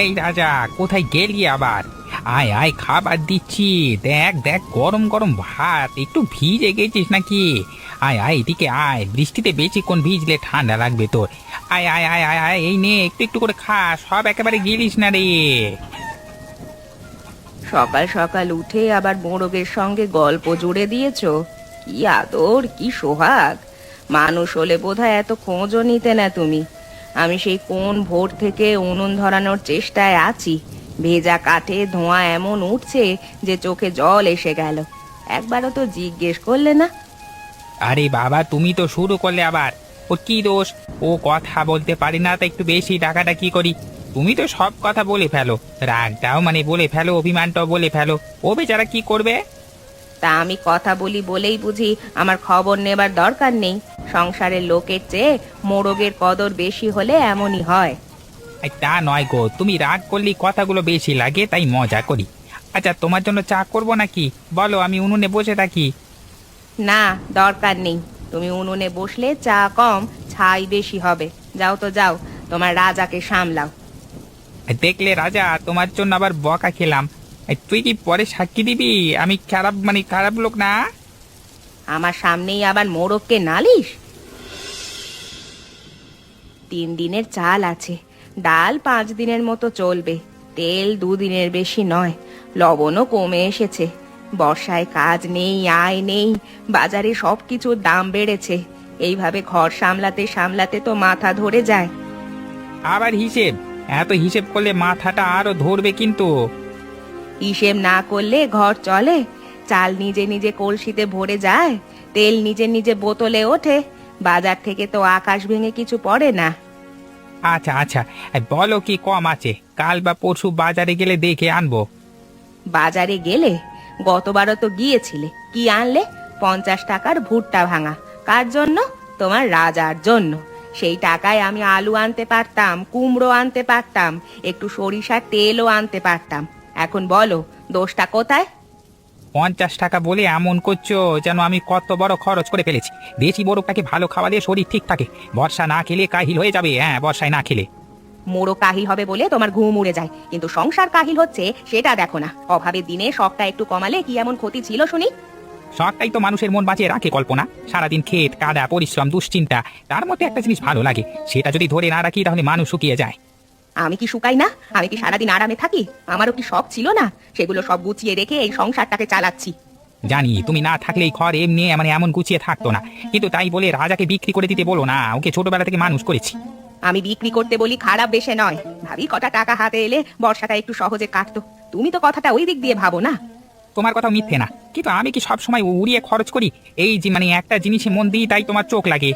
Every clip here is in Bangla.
এই রাজা, কোথায় গেলি আবার? আয় আয়, খাবার দিচ্ছি। দেখ দেখ, গরম গরম ভাত। একটু ভিজে গেছিস নাকি? আয় আয়, এদিকে আয়। বৃষ্টিতে বেশিক্ষণ ভিজলে ঠান্ডা লাগবে তোর। আয় আয় আয় আয় আয়, এই নে, একটু একটু করে খা, সব একেবারে গিলিস না রে। সকাল সকাল উঠে আবার মোরগের সঙ্গে গল্প জুড়ে দিয়েছো। কি আদর, কি সোহাগ! মানুষ হলে বোধহয় এত খোঁজও নিতে না তুমি। আমি সেই কোন ভোর থেকে উনুন ধরানোর চেষ্টায় আছি। ভেজা কাঠে ধোঁয়া এমন উঠছে যে চোখে জল এসে গেল। একবারও তো জিজ্ঞেস করলে না। আরে বাবা, তুমি তো শুরু করলে আবার। ওর কি দোষ? ও কথা বলতে পারি না, তা একটু বেশি টাকাটা কি করি? তুমি তো সব কথা বলে ফেলো। রাগটাও বলে ফেলো, অভিমানটাও বলে ফেলো। ও বেচারা কি করবে? তা আমি কথা বলি বলেই বুঝি আমার খবর নেবার দরকার নেই? সংসারের লোকের চেয়ে মোরগের কদর বেশি হলে এমনই হয়। এই তা নয় গো, তুমি রাগ করলে কথাগুলো বেশি লাগে, তাই মজা করি। আচ্ছা, তোমার জন্য চা করবো নাকি? বলো, আমি উনুনে বসে থাকি। না, দরকার নেই। তুমি উনুনে বসলে চা কম, ছাই বেশি হবে। যাও তো যাও, তোমার রাজাকে সামলাও। দেখলে রাজা, তোমার জন্য আবার বকা খেলাম। তুই কি পরে সাক্ষী দিবি আমি খারাপ খারাপ লোক না? আমার সামনেই আবার মোরগকে নালিশ? 3 দিনের চাল আছে, ডাল 5 দিনের মতো চলবে, তেল 2 দিনের বেশি নয়, লবণও কমে এসেছে। বর্ষায় কাজ নেই, আয় নেই, বাজারে সবকিছুর দাম বেড়েছে। এইভাবে ঘর সামলাতে সামলাতে তো মাথা ধরে যায়। আবার হিসেব? এত হিসেব করলে মাথাটা আরো ধরবে কিন্তু। হিসেব না করলে ঘর চলে? চাল নিজে নিজে কলসিতে ভরে যায়, তেল নিজে নিজে বোতলে ওঠে, বাজার থেকে তো আকাশ ভেঙে কিছু পড়ে না। আচ্ছা আচ্ছা, বলো কি কম আছে? কাল বা পরশু বাজারে গেলে দেখে আনবো। বাজারে গেলে? গতবারও তো গিয়েছিলে, কি আনলে? 50 টাকার ভুট্টা ভাঙা। কার জন্য? তোমার রাজার জন্য। সেই টাকায় আমি আলু আনতে পারতাম, কুমড়ো আনতে পারতাম, একটু সরিষার তেলও আনতে পারতাম। এখন বলো, দোষটা কোথায়? 50 টাকা বলে এমন করছো যেন আমি কত বড় খরচ করে ফেলেছি। দেশি মোরগটাকে ভালো খাওয়ালে শরীর ঠিক থাকে। বর্ষা না খেলে কাহিল হয়ে যাবে, হ্যাঁ, বর্ষায় না খেলে। মোড়ো কাহিল হবে বলে তোমার ঘুম উড়ে যায়, কিন্তু সংসার কাহিল হচ্ছে সেটা দেখো না। অভাবের দিনে শখটা একটু কমালে কি এমন ক্ষতি ছিল শুনি? শখটাই তো মানুষের মন বাঁচিয়ে রাখে, কল্পনা। সারাদিন ক্ষেত কাদা, পরিশ্রম, দুশ্চিন্তা, তার মধ্যে একটা জিনিস ভালো লাগে। সেটা যদি ধরে না রাখি তাহলে মানুষ শুকিয়ে যায়। আমি কি শুকাই না? আমি কি সারাদিন আরামে থাকি? আমারও কি শখ ছিল না? সেগুলো সব গুছিয়ে রেখে এই সংসারটাকে চালাচ্ছি। জানি তুমি না থাকলে এই ঘর এমনি এমন গুছিয়ে থাকতো না, কিন্তু তাই বলে রাজাকে বিক্রি করে দিতে বলো না। ওকে ছোটবেলা থেকে মানুষ করেছি। আমি বিক্রি করতে বলি খারাপ বেশে নয়, ভাবি কটা টাকা হাতে এলে বর্ষাটা একটু সহজে কাটতো। তুমি তো কথাটা ওই দিক দিয়ে ভাবো না। তোমার কথা মিথ্যে না, কিন্তু আমি কি সব সময় উড়িয়ে খরচ করি? এই যে একটা জিনিসে মন দিই, তাই তোমার চোখ লাগে।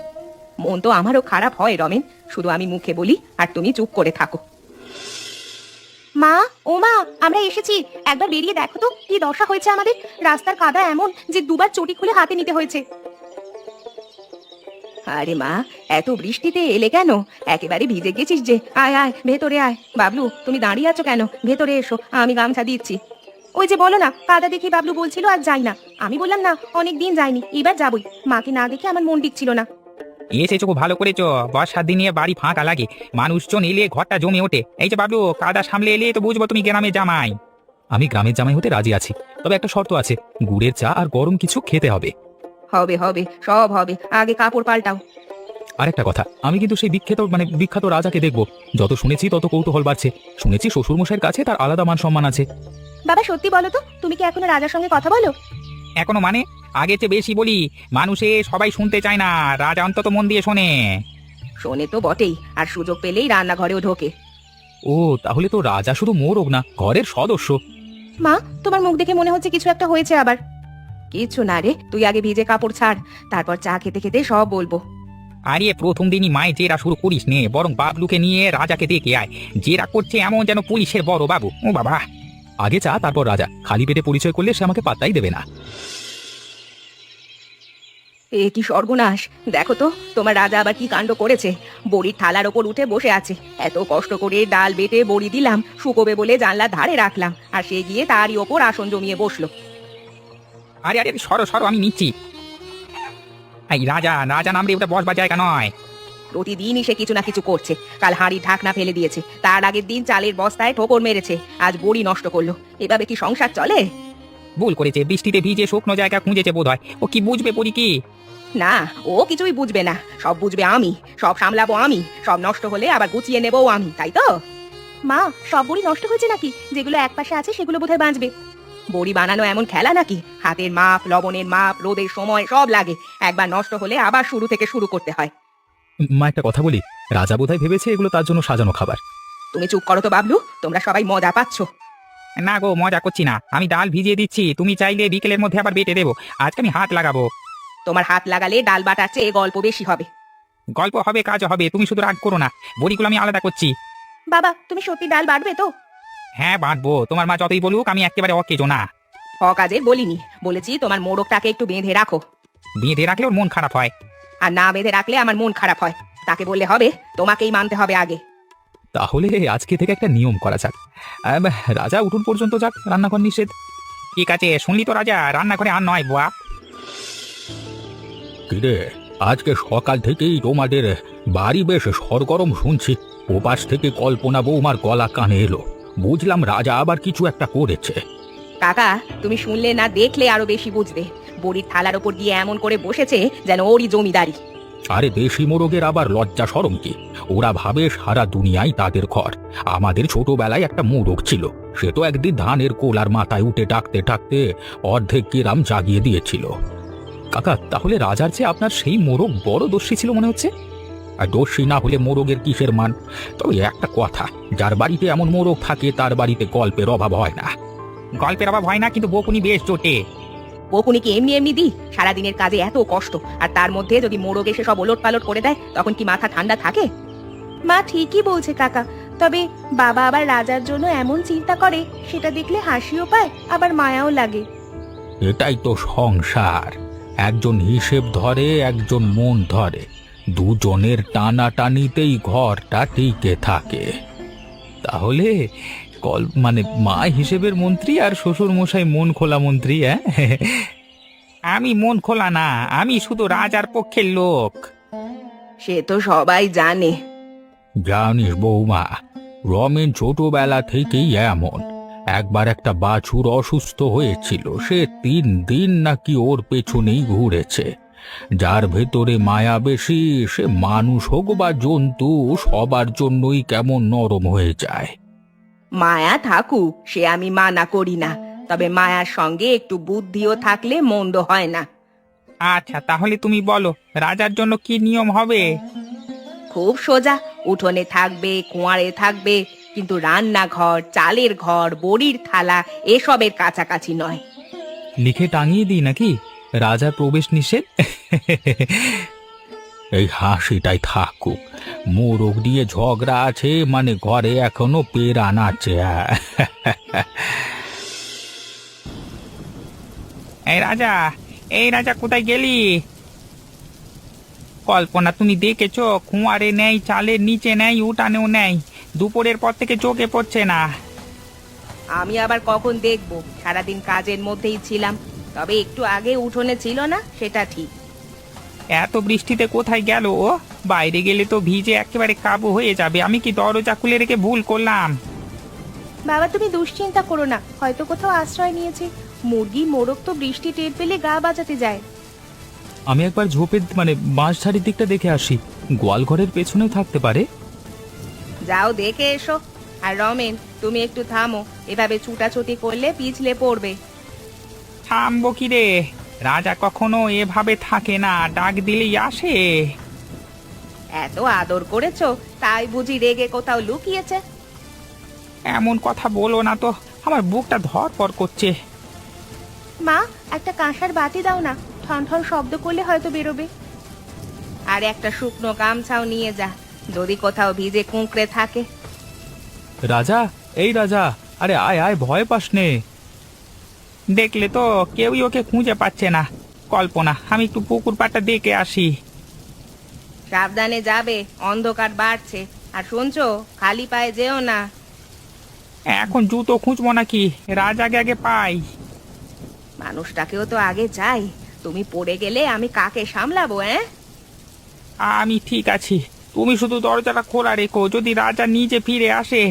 মন তো আমারও খারাপ হয় রমেন, শুধু আমি মুখে বলি আর তুমি চুপ করে থাকো। মা, ও মা, আমরা এসেছি। একবার বেরিয়ে দেখো তো কি দশা হয়েছে আমাদের। রাস্তার কাদা এমন যে দুবার চটি খুলে হাতে নিতে হয়েছে। আরে মা, এত বৃষ্টিতে এলে কেন? একেবারে ভিজে গেছিস যে। আয় আয়, ভেতরে আয়। বাবলু, তুমি দাঁড়িয়ে আছো কেন? ভেতরে এসো, আমি গামছা দিচ্ছি। ওই যে বলো না, কাদা দেখে বাবলু বলছিল আর যাই না। আমি বললাম না, অনেক দিন যাইনি, এবার যাবই। মাকে না দেখে আমার মন টিকছিল না। এসেছো, খুব ভালো করেছো। বর্ষার দিনে বাড়ি ফাঁকা লাগে, মানুষজন এলে ঘরটা জমে ওঠে। এই যে বাবলু, কাদা সামলে এলে তো বুঝবো তুমি গ্রামের জামাই। আমি গ্রামের জামাই হতে রাজি আছি, তবে একটা শর্ত আছে, গুড়ের চা আর গরম কিছু খেতে হবে। হবে হবে, সব হবে, আগে কাপড় পাল্টাও। আরেকটা কথা, আমি কিন্তু সেই বিখ্যাত রাজাকে দেখব। যত শুনেছি তত কৌতূহল বাড়ছে। শুনেছি শ্বশুরমশাইয়ের কাছে তার আলাদা মান সম্মান আছে। বাবা, সত্যি বলো তো, তুমি কি এখনো রাজার সঙ্গে কথা বলো? এখনো আগে চেয়ে বেশি বলি। মানুষে সবাই শুনতে চায় না, রাজা অন্তত মন দিয়ে শোনে। শোনে তো বটেই, আর সুযোগ পেলেই রান্নাঘরেও ঢোকে। ও, তাহলে তো রাজা শুধু মোরগ না, ঘরের সদস্য। মা, তোমার মুখ দেখে মনে হচ্ছে কিছু একটা হয়েছে আবার। কিছু না রে, তুই আগে ভিজে কাপড় ছাড়, তারপর চা খেতে খেতে সব বলবো। আরে প্রথম দিনই মায়ের জেরা শুরু করিস নে, বরং বাবলুকে নিয়ে রাজাকে ডেকে আয়। জেরা করছে এমন যেন পুলিশের বড় বাবু। ও বাবা! আগে চা, তারপর রাজা। খালি পেটে পরিচয় করলে সে আমাকে পাত্তাই দেবে না। এ কি সর্বনাশ! দেখো তো, তোমার রাজা আবার কি কাণ্ড করেছে। বড়ির থালার ওপর উঠে বসে আছে। এত কষ্ট করে ডাল বেটে বড়ি দিলাম, শুকোবে বলে জানলার ধারে রাখলাম, আর সে গিয়ে তারই ওপর আসন জমিয়ে বসলো। আরে আরে, সরো সরো, আমি নিচ্ছি। এই রাজা, রাজা নাম রে, ওটা বসবার জায়গা নয়। প্রতিদিনই সে কিছু না কিছু করছে। কাল হাঁড়ি ঢাকনা ফেলে দিয়েছে, তার আগের দিন চালের বস্তায় ঠোকর মেরেছে, আজ বড়ি নষ্ট করলো। এভাবে কি সংসার চলে? ভুল করেছে, বৃষ্টিতে ভিজে শুকনো জায়গা খুঁজেছে বোধহয়। ও কি বুঝবে পরি কি? না, ও কিছুই বুঝবে না, সব বুঝবে আমি, সব সামলাবো আমি, সব নষ্ট হলে আবার গুছিয়ে নেবো আমি, তাই তো? মা, সব বড়ি নষ্ট হয়েছে নাকি? যেগুলো একপাশে আছে সেগুলো বোধহয় বাঁচবে। বড়ি বানানো এমন খেলা নাকি? হাতের মাপ, লবণের মাপ, রোদের সময় সব লাগে। একবার নষ্ট হলে আবার শুরু থেকে শুরু করতে হয়। মা, একটা কথা বলি, রাজা বোধহয় ভেবেছে এগুলো তার জন্য সাজানো খাবার। তুমি চুপ করো তো বাবলু, তোমরা সবাই মজা পাচ্ছ। না গো, মজা করছি না, আমি ডাল ভিজিয়ে দিচ্ছি, তুমি চাইলে বিকেলের মধ্যে আবার বেটে দেবো। আজকে আমি হাত লাগাবো। তোমার হাত লাগালে ডাল বাটার চেয়ে গল্প বেশি হবে। গল্প হবে, কাজ হবে, তুমি শুধু রাগ করো না। বড়িগুলো আমি আলাদা করছি। বাবা, তুমি সত্যি ডাল বাটবে তো? হ্যাঁ বাঁটবো, তোমার মা যতই বলুক আমি একেবারে অকেজো না। অকাজে বলিনি, বলেছি তোমার মোড়কটাকে একটু বেঁধে রাখো। বেঁধে রাখলে ওর মন খারাপ হয়। আর না বেঁধে রাখলে আমার মন খারাপ হয়। তাকে বললে হবে, তোমাকেই মানতে হবে আগে। তাহলে আজকে থেকে একটা নিয়ম করা যাক। রাজা উঠুন পর্যন্ত যাক, রান্নাঘর নিষেধ। ঠিক আছে, শুনলি তো রাজা, রান্নাঘরে আর নয় বাপ। কিরে, আজকে সকাল থেকেই তোমাদের বাড়ি বেশ সরগরম শুনছি। ওপাশ থেকে কল্পনা বৌমার গলা কানে এলো, বুঝলাম রাজা আবার কিছু একটা করেছে। কাকা, তুমি শুনলে না দেখলে আরো বেশি বুঝবে। বড়ির থালার ওপর দিয়ে এমন করে বসেছে যেন ওরই জমিদারি। আরে দেশি মোরগের আবার লজ্জা শরম কি? ওরা ভাবে সারা দুনিয়ায় তাদের ঘর। আমাদের ছোটবেলায় একটা মোরগ ছিল, সে তো একদিন ধানের কোলার মাথায় উঠে ডাকতে ডাকতে অর্ধেক গ্রাম জাগিয়ে দিয়েছিল। কাকা, তাহলে রাজার চেয়ে আপনার সেই মোরগ বড় দস্যি ছিল মনে হচ্ছে। আর দোষী না হলে মোরগের কিসের মান? তবে একটা কথা, যার বাড়িতে এমন মোরগ থাকে তার বাড়িতে গল্পের অভাব হয় না। গল্পের অভাব হয় না, কিন্তু বকুনি বেশ জোটে। বকুনি কি এমনি এমনি দিই? সারাদিনের কাজে এত কষ্ট, আর তার মধ্যে যদি মোড়ক এসে সব ওলট পালট করে দেয়, তখন কি মাথা ঠান্ডা থাকে? মা ঠিকই বলছে কাকা, তবে বাবা আবার রাজার জন্য এমন চিন্তা করে, সেটা দেখলে হাসিও পায় আবার মায়াও লাগে। এটাই তো সংসার, একজন হিসেব ধরে একজন মন ধরে, দুজনের টানাটানিতেই ঘরটা টিকে থাকে। তাহলে মানে মা হিসেবের মন্ত্রী আর শ্বশুর মশাই মন খোলা মন্ত্রী। হ্যাঁ, আমি মন খোলা না, আমি শুধু রাজার পক্ষের লোক। সে তো সবাই জানে। জানিস বৌমা, রমেন ছোটবেলা থেকেই এমন। একবার একটা বাছুর অসুস্থ হয়েছিল, সে 3 দিন নাকি ওর পেছনেই ঘুরেছে। যার ভেতরে মায়া বেশি, সে মানুষ হোক বা জন্তু, সবার জন্যই কেমন নরম হয়ে যায়। মায়া থাকুক, সে আমি মানা করি না, তবে মায়ার সঙ্গে একটু বুদ্ধিও থাকলে মন্দ হয় না। আচ্ছা, তাহলে তুমি বলো রাজার জন্য কি নিয়ম হবে? খুব সোজা, উঠোনে থাকবে, কুঁয়ারে থাকবে, কিন্তু রান্নাঘর, চালের ঘর, বড়ির থালা এসবের কাছাকাছি নয়। লিখে টাঙিয়ে দিই নাকি রাজা প্রবেশ নিষেধ? এই হাসিটাই থাকুক। মোরগ দিয়ে ঝগড়া আছে মানে ঘরে এখনো পেরান আছে। এই রাজা কোথায় গেলি? কল্পনা, তুমি দেখেছো কুঁয়ারে নেই, চালের নিচে নেই, উঠানেও নেই, দুপুরের পর থেকে চোখে পড়ছে না। আমি আবার কখন দেখবো? সারাদিন কাজের মধ্যেই ছিলাম, তবে একটু আগে উঠোনে ছিল না, সেটা ঠিক। এত বৃষ্টিতে কোথায় গেল ও? বাইরে গেলে তো ভিজে একেবারে কাবু হয়ে যাবে। আমি কি দরজা খুলে রেখে ভুল করলাম? বাবা, তুমি দুশ্চিন্তা করো না, হয়তো কোথাও আশ্রয় নিয়েছে। মুরগি মোরগ তো বৃষ্টি টের পেলে গা বাঁচাতে যায়। আমি একবার ঝোপের মানে বাঁশঝাড়ির দিকটা দেখে আসি, গোয়ালঘরের পেছনেও থাকতে পারে। যাও দেখে এসো। আর রমেন, তুমি একটু থামো, এভাবে ছুটাছুটি করলে পিছলে পড়বে। থামবো কি রে, রাজা কখনো এভাবে থাকে না, ডাক দিলেই আসে। এত আদর করেছো, তাই বুঝি রেগে কোথাও লুকিয়েছে? এমন কথা বলো না তো, আমার বুকটা ধড়ফড় করছে। মা, একটা কাঁসার বাটি দাও না, ঠন ঠন শব্দ করলে হয়তো বেরোবে। আর একটা শুকনো গামছাও নিয়ে যা, যদি কোথাও ভিজে কুঁকড়ে থাকে। রাজা, এই রাজা, আরে আয় আয়, ভয় পাস নে। দেখলে তো কেউই ওকে খুঁজে পাচ্ছে না। কল্পনা, আমি একটু পুকুর পাড়টা দেখে আসি। সাবধানে যাবে, অন্ধকার বাড়ছে। আর শুনছো, খালি পায়ে যেও না। এখন জুতো খুঁজবো নাকি? রাজাকে আগে পাই। মানুষটাকেও তো আগে চাই। তুমি পড়ে গেলে আমি কাকে সামলাবো? আমি ঠিক আছি, তুমি শুধু দরজাটা খোলা রেখো, যদি রাজা নিজে ফিরে আসে।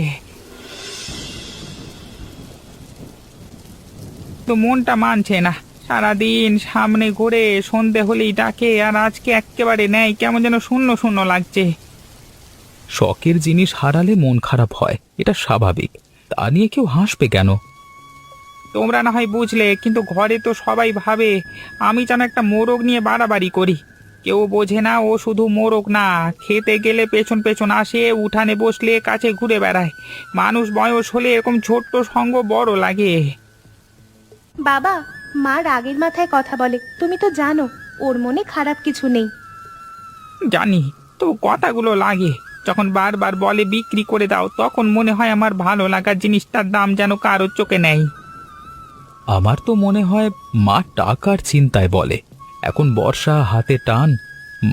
তো মনটা মানছে না, সারাদিন সামনে ঘুরে সন্ধে হলেই ডাকে, আর আজকে একেবারে নেই, কেমন যেন শূন্য শূন্য লাগছে। শখের জিনিস হারালে মন খারাপ হয়, এটা স্বাভাবিক। তা নিয়ে কেউ হাসবে কেন? তোমরা না হয় বুঝলে, কিন্তু ঘরে তো সবাই ভাবে আমি যেন একটা মোরগ নিয়ে বাড়াবাড়ি করি। কেউ বোঝে না ও শুধু মোরগ না, খেতে গেলে পেছন পেছন আসে, উঠানে বসলে কাছে ঘুরে বেড়ায়। মানুষ বয়স হলে এরকম ছোট্ট সঙ্গ বড় লাগে। বাবা, মা রাগের মাথায় কথা বলে, তুমি তো জানো ওর মনে খারাপ কিছু নেই। জানি, তো কথাগুলো লাগে যখন বারবার বলে বিক্রি করে দাও, তখন মনে হয় আমার ভালো লাগার জিনিসটার দাম যেন কারোর চোখে নেই। আমার তো মনে হয় মা টাকার চিন্তায় বলে। এখন বর্ষা, হাতে টান,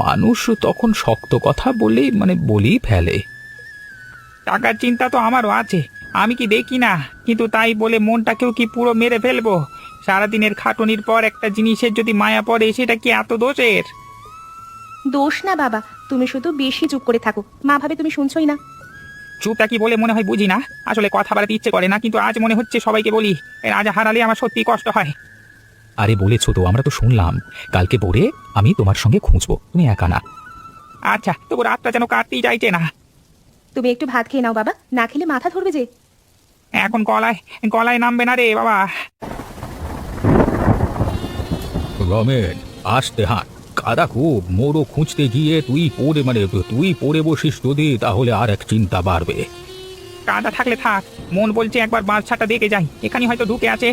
মানুষ তখন শক্ত কথা বলেই ফেলে। টাকার চিন্তা তো আমারও আছে, আমি কি দেখি না? কিন্তু তাই বলে মনটাকেও কি পুরো মেরে ফেলবো? সারাদিনের খাটুনির পর একটা জিনিসের যদি মায়া পড়ে, সেটা কি এত দোষের? দোষ না বাবা, তুমি শুধু বেশি চুপ করে থাকো, মা ভাবে তুমি শুনছই না। চুপটা কি বলে মনে হয় বুঝি না? আসলে কথা বলাতে ইচ্ছে করে না, কিন্তু আজ মনে হচ্ছে সবাইকে বলি। এর রাজা হারালে আমার সত্যি কষ্ট হয়। আরে বলেছো তো, আমরা তো শুনলাম। কালকে ভোরে আমি তোমার সঙ্গে খুঁজবো, তুমি একা না। আচ্ছা, তবু রাতটা যেন কাটতেই চাইছে না। তুমি একটু ভাত খেয়ে নাও বাবা, না খেলে মাথা ধরবে যে। এখন গলায় গলায় নামবে না রে বাবা। রমেন, আসতে হাঁট, কাদা খুব। মোড়ো খুঁজতে গিয়ে তুই পড়ে বসিস যদি, তাহলে আর এক চিন্তা বাড়বে। কাদা থাকলে থাক, মন বলছে একবার বাচ্চাটা দেখে যাই, এখানে হয়তো ঢুকে আছে।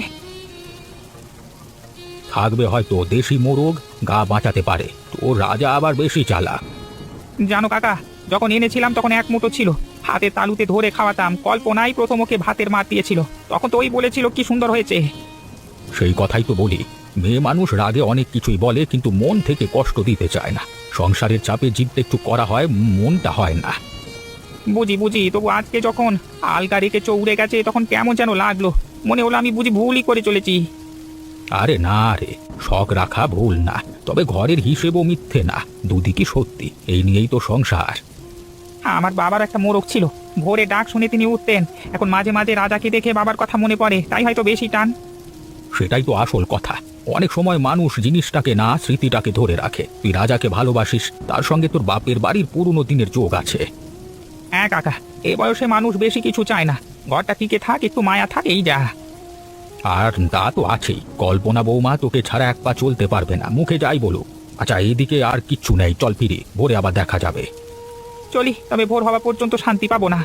থাকবে হয়তো, দেশি মোরগ, গা বাঁচাতে পারে। তোর রাজা আবার বেশি চালাক। জানো কাকা, যখন এনেছিলাম তখন এক মুঠো ছিল, হাতে তালুতে ধরে খাওয়াতাম। কল্পনাই প্রথম ওকে ভাতের মার দিয়েছিল, তখন তো ওই বলেছিল কি সুন্দর হয়েছে। সেই কথাই তো বলি, মেয়ে মানুষ রাগে অনেক কিছুই বলে, কিন্তু মন থেকে কষ্ট দিতে চায় না। সংসারের চাপে জিভটা একটু করা হয়, মনটা হয় না। বুঝি বুঝি, তবু আজকে যখন আলগা রেখে চৌড়ে গেছে, তখন কেমন যেন লাগলো। মনে হলো আমি বুঝি ভুলই করে চলেছি। আরে না রে, শখ রাখা ভুল না, তবে ঘরের হিসেবও মিথ্যে না, দুদিকই সত্যি। এই নিয়েই তো সংসার। আমার বাবার একটা মোরগ ছিল, ভোরে ডাক শুনে তিনি উঠতেন। এখন মাঝে মাঝে রাজাকে দেখে বাবার কথা মনে পড়ে, তাই হয়তো বেশি টান। সেটাই তো আসল কথা। অনেক সময় মানুষ জিনিসটাকে না, স্মৃতিটাকে ধরে রাখে। তুই রাজাকে ভালোবাসিস, তার সঙ্গে তোর বাপের বাড়ির পুরনো দিনের যোগ আছে। হ্যাঁ কাকা, এ বয়সে মানুষ বেশি কিছু চায় না, ঘরটা টিকে থাক, একটু মায়া থাক, এই যা। আর তা তো আছেই, কল্পনা বৌমা তোকে ছাড়া এক পা চলতে পারবে না, মুখে যাই বলুক। আচ্ছা, এইদিকে আর কিচ্ছু নেই, চল ফিরি, ভোরে আবার দেখা যাবে। চলি, তবে ভোর হওয়া পর্যন্ত শান্তি পাবো না।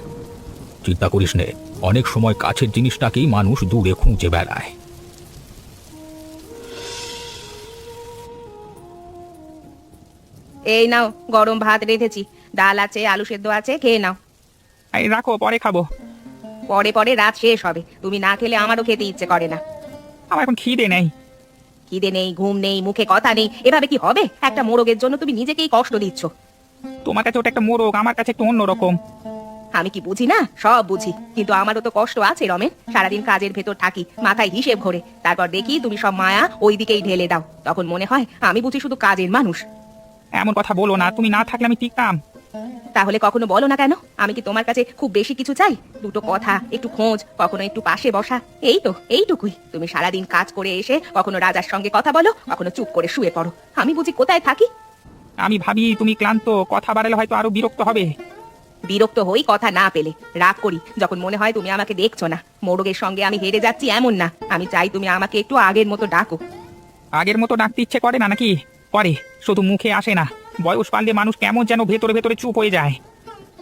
চিন্তা করিস নে, অনেক সময় কাছের জিনিসটাকেই মানুষ দূরে খুঁজে বেড়ায়। এই নাও, গরম ভাত রেঁধেছি, ডাল আছে, আলু সেদ্ধ আছে, খেয়ে নাও। এই রাখো, পরে খাবো। পরে পরে রাত শেষ হবে, তুমি না খেলে আমারও খেতে ইচ্ছে করে না। আমার এখন খিদে নেই। খিদে নেই, ঘুম নেই, মুখে কথা নেই, এভাবে কি হবে? একটা মোরগের জন্য তুমি নিজেকেই কষ্ট দিচ্ছ। তোমার কাছে ওটা একটা মোরগ, আমার কাছে একটু অন্যরকম। আমি কি বুঝি না? সব বুঝি, কিন্তু আমারও তো কষ্ট আছে রমেন। সারাদিন কাজের ভেতর থাকি, মাথায় হিসেব ঘোরে, তারপর দেখি তুমি সব মায়া ওই দিকেই ঢেলে দাও, তখন মনে হয় আমি বুঝি শুধু কাজের মানুষ। এমন কথা বলো না, তুমি না থাকলে আমি টিকতাম। তাহলে কখনো বলো না কেন? আমি কি তোমার কাছে খুব বেশি কিছু চাই? দুটো কথা, একটু খোঁজ, কখনো একটু পাশে বসা, এই তো, এইটুকুই। তুমি সারাদিন কাজ করে এসে কখনো রাজার সঙ্গে কথা বলো, কখনো চুপ করে শুয়ে পড়ো। আমি বুঝি কোথায় থাকি? আমি ভাবি তুমি ক্লান্ত, কথা বাড়ালে হয়তো আরো বিরক্ত হবে। বিরক্ত হই কথা না পেলে, রাগ করি যখন মনে হয় তুমি আমাকে দেখছো না। মোরগের সঙ্গে আমি হেরে যাচ্ছি এমন না, আমি চাই তুমি আমাকে একটু আগের মতো ডাকো। আগের মতো ডাকতে ইচ্ছে করে না নাকি? করে, শুধু মুখে আসে না। বয়স পারলে মানুষ কেমন যেন ভেতরে ভেতরে চুপ হয়ে যায়।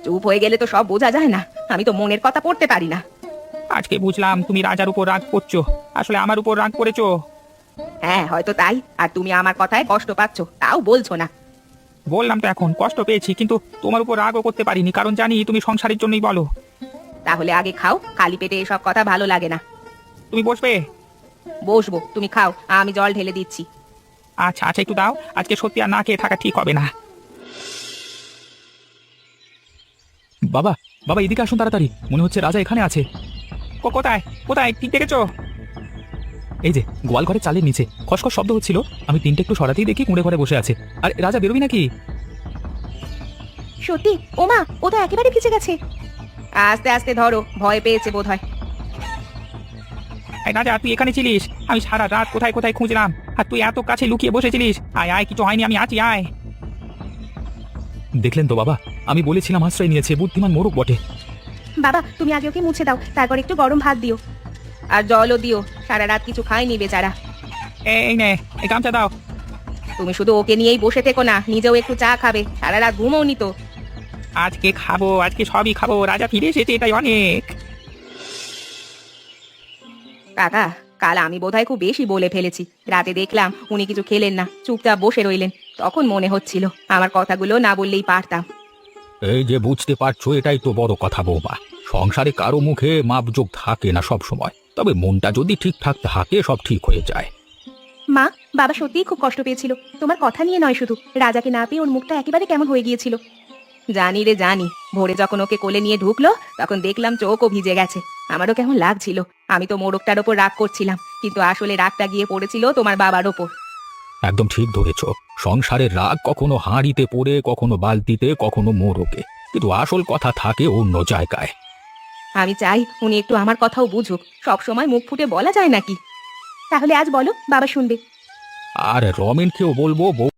চুপ হয়ে গেলে তো সব বোঝা যায় না, আমি তো মনের কথা পড়তে পারি না। আজকে বুঝলাম তুমি রাজার উপর রাগ করছো, আসলে আমার উপর রাগ করেছো। হ্যাঁ, হয়তো তাই। আর তুমি আমার কথায় কষ্ট পাচ্ছ, তাও বলছো না। বললাম তো এখন কষ্ট পেয়েছি, কিন্তু তোমার উপর রাগও করতে পারিনি, কারণ জানি তুমি সংসারের জন্যই বলো। তাহলে আগে খাও, খালি পেটে এসব কথা ভালো লাগে না। তুমি বসবে? বসবো, তুমি খাও, আমি জল ঢেলে দিচ্ছি। আচ্ছা আচ্ছা, একটু দাও, আজকে সত্যি আর না খেয়ে থাকা ঠিক হবে না। বাবা, বাবা এদিকে আসুন তাড়াতাড়ি, মনে হচ্ছে রাজা এখানে আছে। কোথায় কোথায়, ঠিক দেখেছো? এই যে গোয়াল ঘরের চালের নিচে খসখস শব্দ হচ্ছিল, আমি তিনটে একটু সরাতেই দেখি কুঁড়ে ঘরে বসে আছে। আর রাজা বেরোবি নাকি? সত্যি ওমা, ও তো একেবারে ভিজে গেছে। আস্তে আস্তে ধরো, ভয় পেয়েছে বোধহয়। এই রাজা, তুই এখানে ছিলিস? আমি সারা রাত কোথায় কোথায় খুঁজলাম, আর তুই এত কাছে লুকিয়ে বসেছিলিস। আয় আয়, কিছু হয়নি, আমি আছি, আয়। দেখলেন তো বাবা, আমি বলেছিলাম আশ্রয় নিয়েছে, বুদ্ধিমান মোরগ বটে। বাবা তুমি আগে ওকে মুছে দাও, তারপর একটু গরম ভাত দিও। আর জলও দিও, সারা রাত কিছু খায়নি বেচারা। এই নে, এই গামছা দাও। তুমি শুধু ওকে নিয়েই বসে থেকো না, নিজেও একটু চা খাবে, সারা রাত ঘুমোওনি তো। আজকে খাবো, আজকে সবই খাবো, রাজা ফিরে এসেছে, এটাই অনেক। কাকা, কাল আমি বোধহয় খুব বেশি বলে ফেলেছি। রাতে দেখলাম উনি কিছু খেলেন না, চুপচাপ বসে রইলেন। তখন মনে হচ্ছিল আমার কথাগুলো না বললেই পারতাম। এই যে বুঝতে পারছো, এটাই তো বড় কথা বৌমা। সংসারে কারো মুখে মাপজোক থাকে না সব সময়, তবে মনটা যদি ঠিকঠাক থাকে সব ঠিক হয়ে যায়। মা, বাবা সত্যিই খুব কষ্ট পেয়েছিল, তোমার কথা নিয়ে নয় শুধু, রাজাকে না পেয়ে ওর মুখটা একেবারে কেমন হয়ে গিয়েছিল। জানি রে জানি, ভোরে যখন ওকে কোলে নিয়ে ঢুকলো তখন দেখলাম চোখও ভিজে গেছে। আমারও কেমন লাগছিল। আমি তো মোরগটার ওপর রাগ করছিলাম, কিন্তু আসলে রাগটা গিয়ে পড়েছিল তোমার বাবার ওপর। একদম ঠিক ধরেছ। সংসারের রাগ কখনো হাঁড়িতে পড়ে, কখনো বালতিতে, কখনো মোড়কে, কিন্তু আসল কথা থাকে অন্য জায়গায়। আমি চাই উনি একটু আমার কথাও বুঝুক, সব সময় মুখ ফুটে বলা যায় নাকি। তাহলে আজ বলো, বাবা শুনবে। আর রমেনকেও বলবো